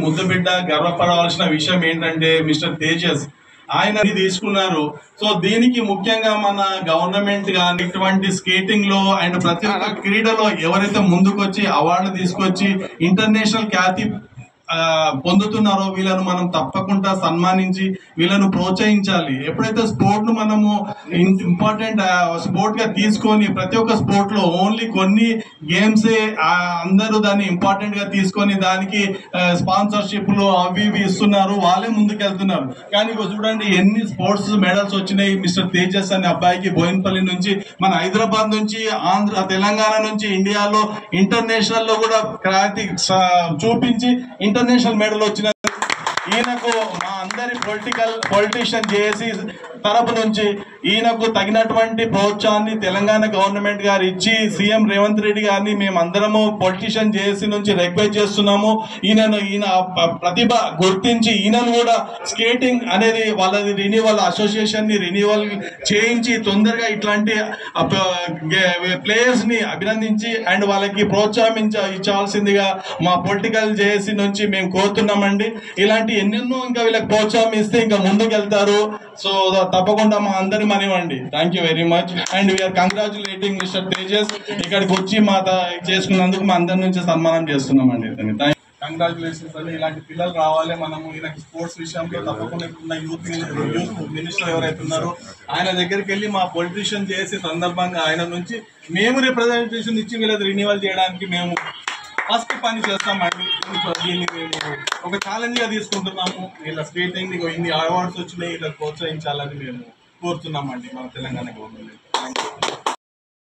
ముద్దు బిడ్డ గర్వపడవలసిన విషయం ఏంటంటే మిస్టర్ తేజస్ ఆయన తీసుకున్నారు. సో దీనికి ముఖ్యంగా మన గవర్నమెంట్ కానీ ఇటువంటి స్కేటింగ్ లో అండ్ ప్రతి ఒక్క క్రీడలో ఎవరైతే ముందుకొచ్చి అవార్డు తీసుకొచ్చి ఇంటర్నేషనల్ ఖ్యాతి పొందుతున్నారో వీళ్ళను మనం తప్పకుండా సన్మానించి వీళ్ళను ప్రోత్సహించాలి. ఎప్పుడైతే స్పోర్ట్ ను మనము ఇంపార్టెంట్ స్పోర్ట్ గా తీసుకొని ప్రతి ఒక్క స్పోర్ట్ లో ఓన్లీ కొన్ని గేమ్స్ అందరూ దాన్ని ఇంపార్టెంట్ గా తీసుకొని దానికి స్పాన్సర్షిప్లు అవి ఇవి ఇస్తున్నారు, వాళ్ళే ముందుకెళ్తున్నారు. కానీ చూడండి ఎన్ని స్పోర్ట్స్ మెడల్స్ వచ్చినాయి మిస్టర్ తేజస్ అనే అబ్బాయికి. బోయిన్పల్లి నుంచి, మన హైదరాబాద్ నుంచి, ఆంధ్ర తెలంగాణ నుంచి, ఇండియాలో ఇంటర్నేషనల్ లో కూడా ఖ్యాతి చూపించి ఇంటర్నేషనల్ మెడల్ వచ్చిన ఈయనకు మా అందరి పొలిటీషియన్ జేఏసీ తరపు నుంచి ఈయనకు తగినటువంటి ప్రోత్సాహాన్ని తెలంగాణ గవర్నమెంట్ గారు ఇచ్చి సీఎం రేవంత్ రెడ్డి గారిని మేమందరము పొలిటీషియన్ జేఏసీ నుంచి రిక్వెస్ట్ చేస్తున్నాము. ఈయన ప్రతిభ గుర్తించి ఈయనను కూడా స్కేటింగ్ అనేది వాళ్ళ అసోసియేషన్ ని రెన్యువల్ చేయించి తొందరగా ఇట్లాంటి ప్లేయర్స్ ని అభినందించి అండ్ వాళ్ళకి ఇచ్చాల్సిందిగా మా పొలిటికల్ జేఏసీ నుంచి మేము కోరుతున్నామండి. ఇలాంటి ఎన్నెన్నో ఇంకా వీళ్ళకి ప్రోత్సాహం ఇస్తే ఇంకా ముందుకు వెళ్తారు. సో తప్పకుండా మా అందరి మనివ్వండి. Thank you very much and we are congratulating mister Tejas. ఇక్కడికి వచ్చి మా చేసుకున్నందుకు మా అందరి నుంచి సన్మానం చేస్తున్నామండి. కంగ్రాచులేషన్స్ అండి. ఇలాంటి పిల్లలు రావాలి. మనము ఈయనకి స్పోర్ట్స్ విషయంలో తప్పకుండా ఇప్పుడున్న యూత్ మినిస్టర్ ఎవరైతే ఉన్నారో ఆయన దగ్గరికి వెళ్ళి మా పొలిటీషియన్ చేసే సందర్భంగా ఆయన నుంచి మేము రిప్రజెంటేషన్ ఇచ్చి వీళ్ళది రిన్యూవల్ చేయడానికి మేము ఫస్ట్ పని చేస్తామండి. దీన్ని మేము ఒక ఛాలెంజ్ గా తీసుకుంటున్నాము. ఇలా స్కేటింగ్ ఇన్ని అవార్డ్స్ వచ్చినాయి, ఇలా ప్రోత్సహించాలని మేము కోరుతున్నామండి మన తెలంగాణ గవర్నమెంట్.